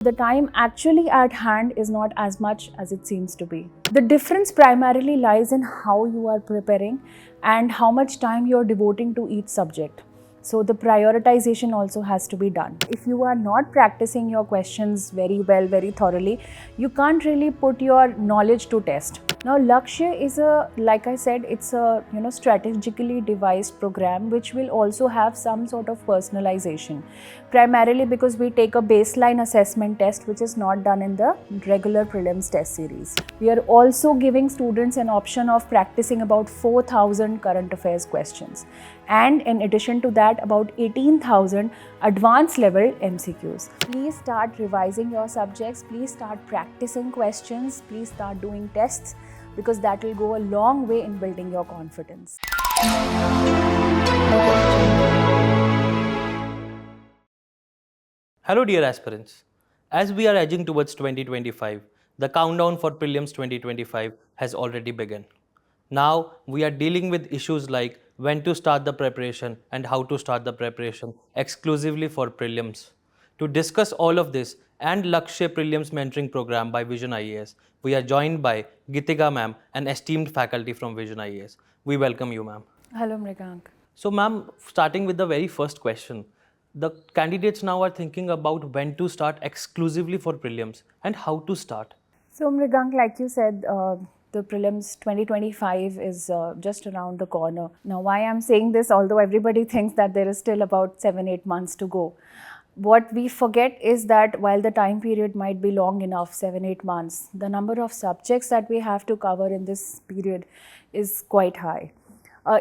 The time actually at hand is not as much as it seems to be. The difference primarily lies in how you are preparing and how much time you are devoting to each subject. So the prioritization also has to be done. If you are not practicing your questions very well, very thoroughly, you can't really put your knowledge to test. Now, Lakshya is like I said, it's a strategically devised program which will also have some sort of personalization. Primarily because we take a baseline assessment test which is not done in the regular prelims test series. We are also giving students an option of practicing about 4,000 current affairs questions. And in addition to that, about 18,000 advanced level MCQs. Please start revising your subjects, please start practicing questions, please start doing tests, because that will go a long way in building your confidence. Hello dear aspirants. As we are edging towards 2025, the countdown for Prelims 2025 has already begun. Now we are dealing with issues like when to start the preparation and how to start the preparation exclusively for Prelims. To discuss all of this and Lakshya Prelims Mentoring Programme by Vision IAS, we are joined by Gitika ma'am, an esteemed faculty from Vision IAS. We welcome you, ma'am. Hello, Mrigank. So, ma'am, starting with the very first question, the candidates now are thinking about when to start exclusively for prelims and how to start. So, Mrigank, like you said, the prelims 2025 is just around the corner. Now, why I'm saying this, although everybody thinks that there is still about 7-8 months to go, what we forget is that while the time period might be long enough, 7-8 months, the number of subjects that we have to cover in this period is quite high.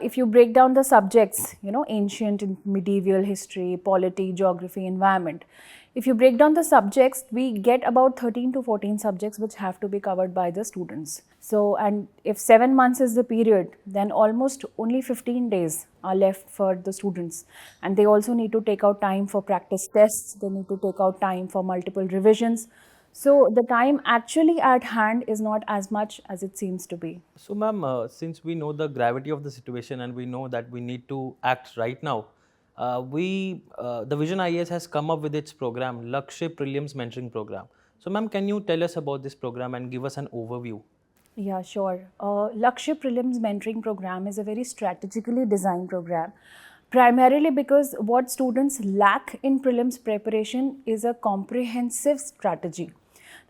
If you break down the subjects, ancient and medieval history, polity, geography, environment, if you break down the subjects, we get about 13 to 14 subjects which have to be covered by the students. So, and if 7 months is the period, then almost only 15 days are left for the students. And they also need to take out time for practice tests, they need to take out time for multiple revisions. So the time actually at hand is not as much as it seems to be. So, ma'am, since we know the gravity of the situation and we know that we need to act right now, the Vision IAS has come up with its program, Lakshya Prelims Mentoring Program. So, ma'am, can you tell us about this program and give us an overview? Yeah, sure. Lakshya Prelims Mentoring Program is a very strategically designed program, primarily because what students lack in prelims preparation is a comprehensive strategy.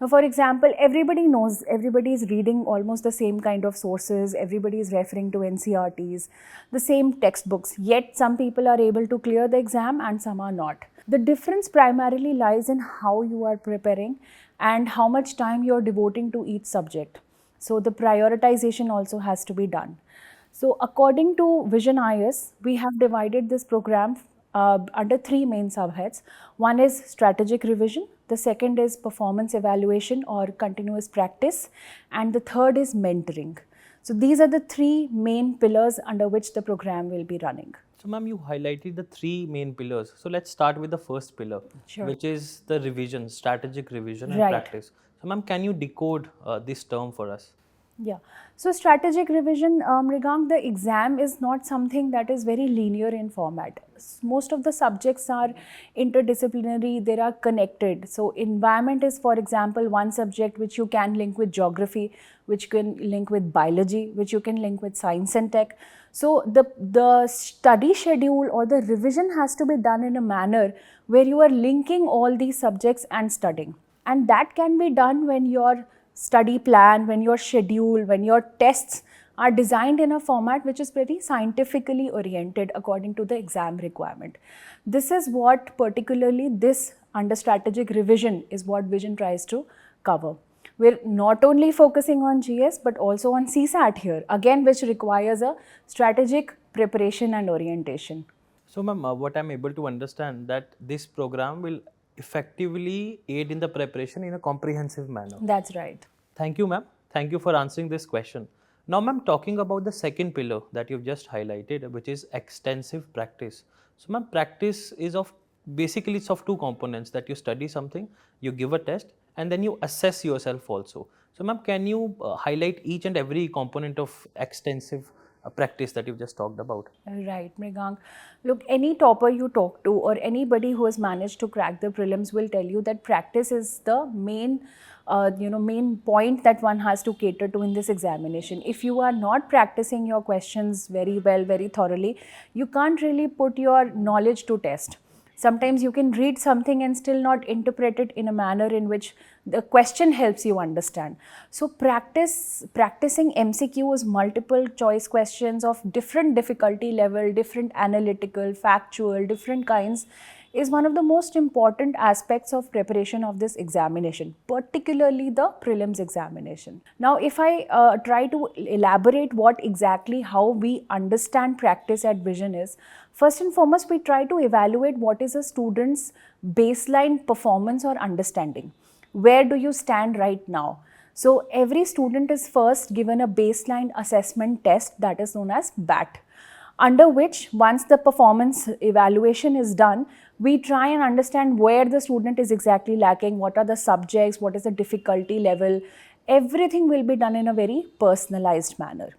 Now, for example, everybody knows, everybody is reading almost the same kind of sources, everybody is referring to NCRTs, the same textbooks, yet some people are able to clear the exam and some are not. The difference primarily lies in how you are preparing and how much time you are devoting to each subject. So the prioritization also has to be done. So according to Vision IAS, we have divided this program under 3 main subheads. One is strategic revision, the second is performance evaluation or continuous practice, and the third is mentoring. So these are the 3 main pillars under which the program will be running. So, ma'am, you highlighted the 3 main pillars. So, let's start with the first pillar, Sure. which is the revision, strategic revision and Right. practice. So, ma'am, can you decode this term for us? Yeah. So strategic revision, Mrigank, the exam is not something that is very linear in format. Most of the subjects are interdisciplinary, they are connected. So environment is, for example, one subject which you can link with geography, which you can link with biology, which you can link with science and tech. So the study schedule or the revision has to be done in a manner where you are linking all these subjects and studying. And that can be done when your study plan, when your schedule, when your tests are designed in a format which is pretty scientifically oriented according to the exam requirement. This is what particularly this under strategic revision is what Vision tries to cover. We're not only focusing on GS but also on CSAT here, again which requires a strategic preparation and orientation. So, ma'am, what I'm able to understand that this program will effectively aid in the preparation in a comprehensive manner. That's right. Thank you, ma'am. Thank you for answering this question. Now, ma'am, talking about the second pillar that you've just highlighted, which is extensive practice. So, ma'am, practice is of basically it's of 2 components, that you study something, you give a test, and then you assess yourself also. So, ma'am, can you highlight each and every component of extensive practice that you've just talked about? Right, Mrigank. Look, any topper you talk to or anybody who has managed to crack the prelims will tell you that practice is the main point that one has to cater to in this examination. If you are not practicing your questions very well, very thoroughly, you can't really put your knowledge to test. Sometimes you can read something and still not interpret it in a manner in which the question helps you understand. So practicing MCQs, multiple choice questions of different difficulty level, different analytical, factual, different kinds, is one of the most important aspects of preparation of this examination, particularly the prelims examination. Now, if I try to elaborate what exactly how we understand practice at Vision is, first and foremost, we try to evaluate what is a student's baseline performance or understanding. Where do you stand right now? So every student is first given a baseline assessment test that is known as BAT, under which once the performance evaluation is done, we try and understand where the student is exactly lacking, what are the subjects, what is the difficulty level. Everything will be done in a very personalized manner.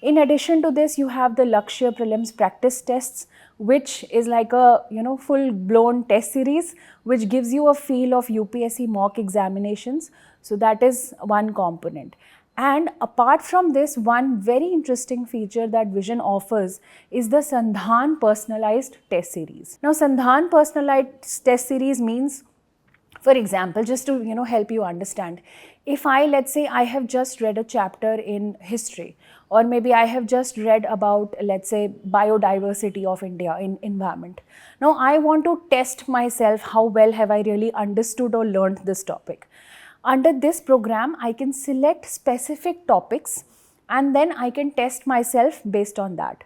In addition to this, you have the Lakshya Prelims practice tests, which is like a full-blown test series, which gives you a feel of UPSC mock examinations. So that is one component. And apart from this, one very interesting feature that Vision offers is the Sandhan personalized test series. Now, Sandhan personalized test series means, for example, just to help you understand, if let's say I have just read a chapter in history, or maybe I have just read about, let's say, biodiversity of India in environment. Now I want to test myself, how well have I really understood or learned this topic. Under this program, I can select specific topics and then I can test myself based on that.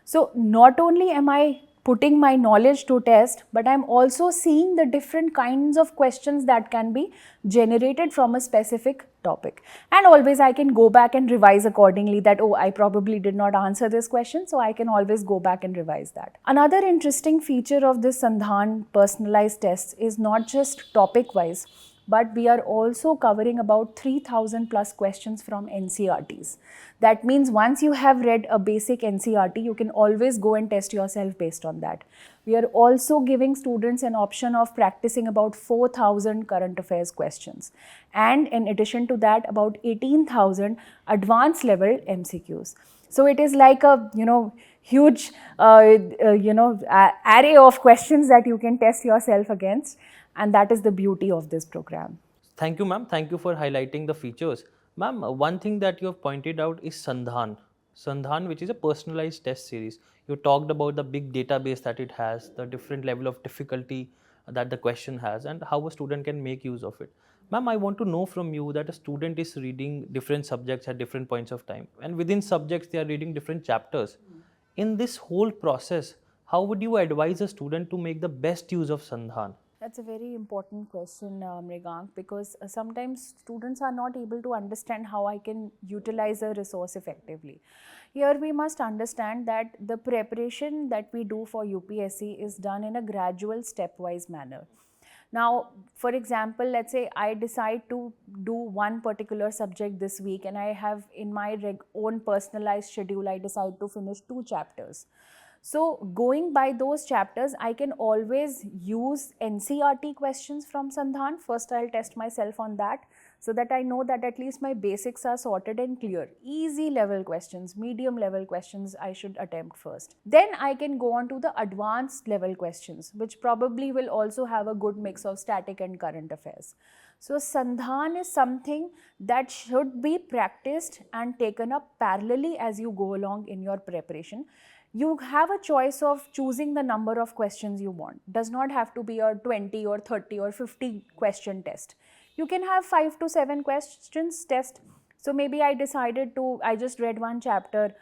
So not only am I putting my knowledge to test, but I'm also seeing the different kinds of questions that can be generated from a specific topic. And always I can go back and revise accordingly, that, oh, I probably did not answer this question, so I can always go back and revise that. Another interesting feature of this Sandhan personalized tests is not just topic wise, but we are also covering about 3,000 plus questions from NCERTs. That means once you have read a basic NCERT, you can always go and test yourself based on that. We are also giving students an option of practicing about 4,000 current affairs questions. And in addition to that, about 18,000 advanced level MCQs. So it is like a huge array of questions that you can test yourself against, and that is the beauty of this program. Thank you, ma'am. Thank you for highlighting the features. Ma'am, one thing that you have pointed out is Sandhan. Sandhan, which is a personalized test series. You talked about the big database that it has, the different level of difficulty that the question has, and how a student can make use of it. Ma'am, I want to know from you that a student is reading different subjects at different points of time, and within subjects, they are reading different chapters. In this whole process, how would you advise a student to make the best use of Sandhan? That's a very important question, Mrigank, because sometimes students are not able to understand how I can utilize a resource effectively. Here we must understand that the preparation that we do for UPSC is done in a gradual stepwise manner. Now, for example, let's say I decide to do one particular subject this week and I have in my own personalized schedule, I decide to finish 2 chapters. So going by those chapters, I can always use NCERT questions from Sandhan. First, I'll test myself on that so that I know that at least my basics are sorted and clear. Easy level questions, medium level questions I should attempt first. Then I can go on to the advanced level questions, which probably will also have a good mix of static and current affairs. So Sandhan is something that should be practiced and taken up parallelly as you go along in your preparation. You have a choice of choosing the number of questions you want. Does not have to be a 20 or 30 or 50 question test. You can have 5 to 7 questions test. So maybe I just read one chapter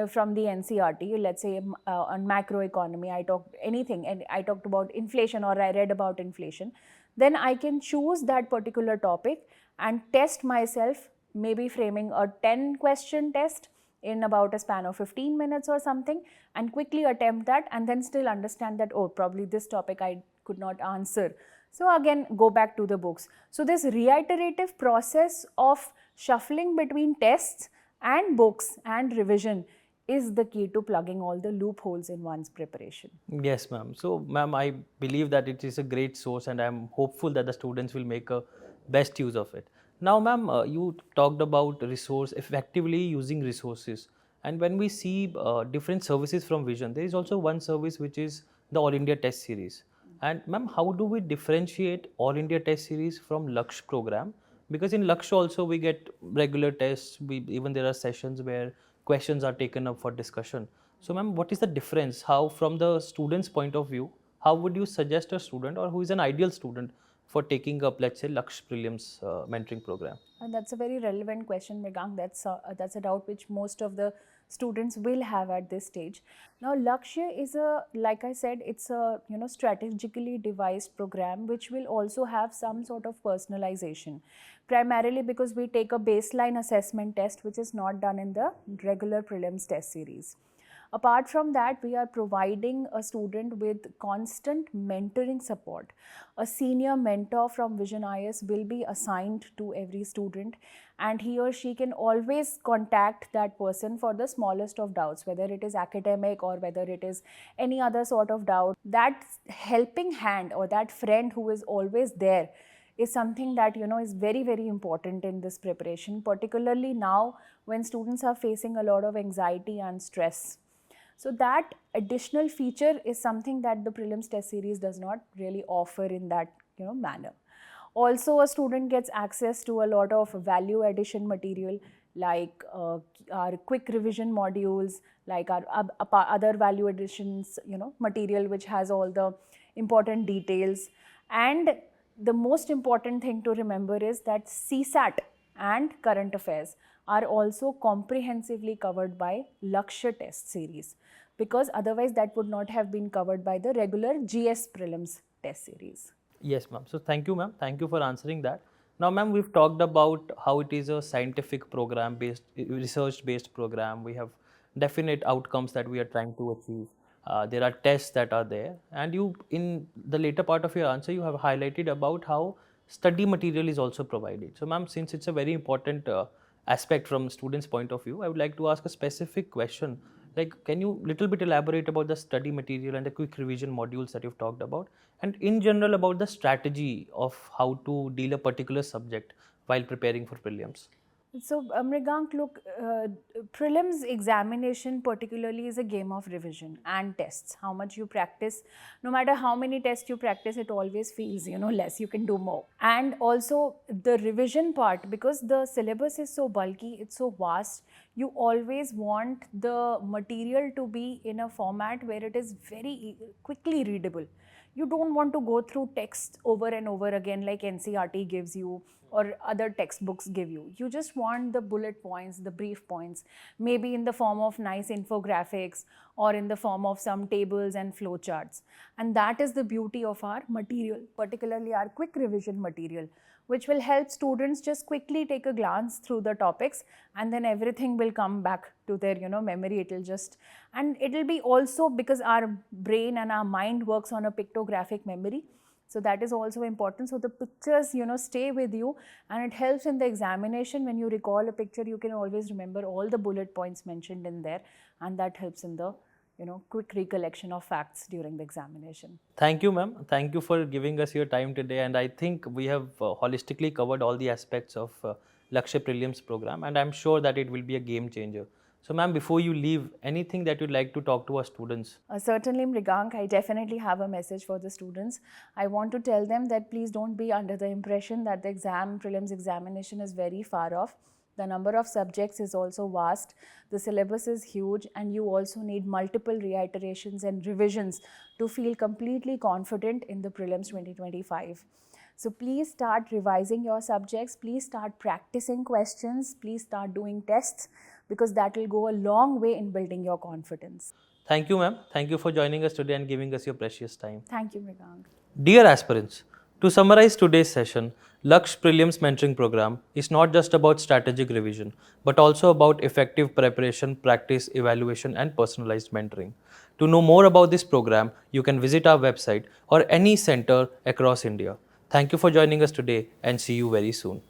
from the NCERT, let's say on macroeconomy, I talked about inflation, or I read about inflation. Then I can choose that particular topic and test myself, maybe framing a 10 question test in about a span of 15 minutes or something, and quickly attempt that, and then still understand that, oh, probably this topic I could not answer. So again, go back to the books. So this reiterative process of shuffling between tests and books and revision is the key to plugging all the loopholes in one's preparation. Yes, ma'am. So, ma'am, I believe that it is a great source, and I'm hopeful that the students will make a best use of it. Now, ma'am, you talked about resource effectively using resources, and when we see different services from Vision, there is also one service which is the All India Test Series. And, ma'am, how do we differentiate All India Test Series from Lakshya program? Because in Lakshya also we get regular tests. Even there are sessions where questions are taken up for discussion. So, ma'am, what is the difference? How, from the student's point of view, how would you suggest a student or who is an ideal student for taking up, let's say, Lakshya Prelims mentoring program? And that's a very relevant question, Megang. That's a doubt which most of the students will have at this stage. Now, Lakshya is a, like I said, it's a strategically devised program which will also have some sort of personalization, primarily because we take a baseline assessment test which is not done in the regular prelims test series. Apart from that, we are providing a student with constant mentoring support. A senior mentor from Vision IAS will be assigned to every student, and he or she can always contact that person for the smallest of doubts, whether it is academic or whether it is any other sort of doubt. That helping hand or that friend who is always there is something that is very, very important in this preparation, particularly now when students are facing a lot of anxiety and stress. So that additional feature is something that the prelims test series does not really offer in that manner. Also, a student gets access to a lot of value addition material like our quick revision modules, like our other value additions material which has all the important details. And the most important thing to remember is that CSAT and current affairs are also comprehensively covered by Lakshya test series, because otherwise that would not have been covered by the regular GS prelims test series. Yes, ma'am. So, thank you, ma'am. Thank you for answering that. Now, ma'am, we've talked about how it is a scientific program based, research based program. We have definite outcomes that we are trying to achieve. There are tests that are there. And you, in the later part of your answer, you have highlighted about how study material is also provided. So, ma'am, since it's a very important aspect from students' point of view, I would like to ask a specific question. Like, can you little bit elaborate about the study material and the quick revision modules that you've talked about, and in general about the strategy of how to deal a particular subject while preparing for prelims? So, Mrigank, look, prelims examination particularly is a game of revision and tests. How much you practice, no matter how many tests you practice, it always feels, less, you can do more. And also the revision part, because the syllabus is so bulky, it's so vast, you always want the material to be in a format where it is very quickly readable. You don't want to go through text over and over again like NCERT gives you or other textbooks give you. You just want the bullet points, the brief points, maybe in the form of nice infographics or in the form of some tables and flowcharts. And that is the beauty of our material, particularly our quick revision material, which will help students just quickly take a glance through the topics, and then everything will come back to their memory. It'll just, and it'll be also because our brain and our mind works on a pictographic memory, so that is also important. So the pictures stay with you, and it helps in the examination. When you recall a picture, you can always remember all the bullet points mentioned in there, and that helps in the quick recollection of facts during the examination. Thank you, ma'am. Thank you for giving us your time today. And I think we have holistically covered all the aspects of Lakshya Prelims program, and I'm sure that it will be a game changer. So, ma'am, before you leave, anything that you'd like to talk to our students? Certainly, Mrigank, I definitely have a message for the students. I want to tell them that please don't be under the impression that the prelims examination is very far off. The number of subjects is also vast, the syllabus is huge, and you also need multiple reiterations and revisions to feel completely confident in the prelims 2025. So please start revising your subjects, please start practicing questions, please start doing tests, because that will go a long way in building your confidence. Thank you, ma'am. Thank you for joining us today and giving us your precious time. Thank you, Mrigank. Dear aspirants, to summarize today's session, Lakshya Prelims Mentoring Program is not just about strategic revision, but also about effective preparation, practice, evaluation, and personalized mentoring. To know more about this program, you can visit our website or any center across India. Thank you for joining us today, and see you very soon.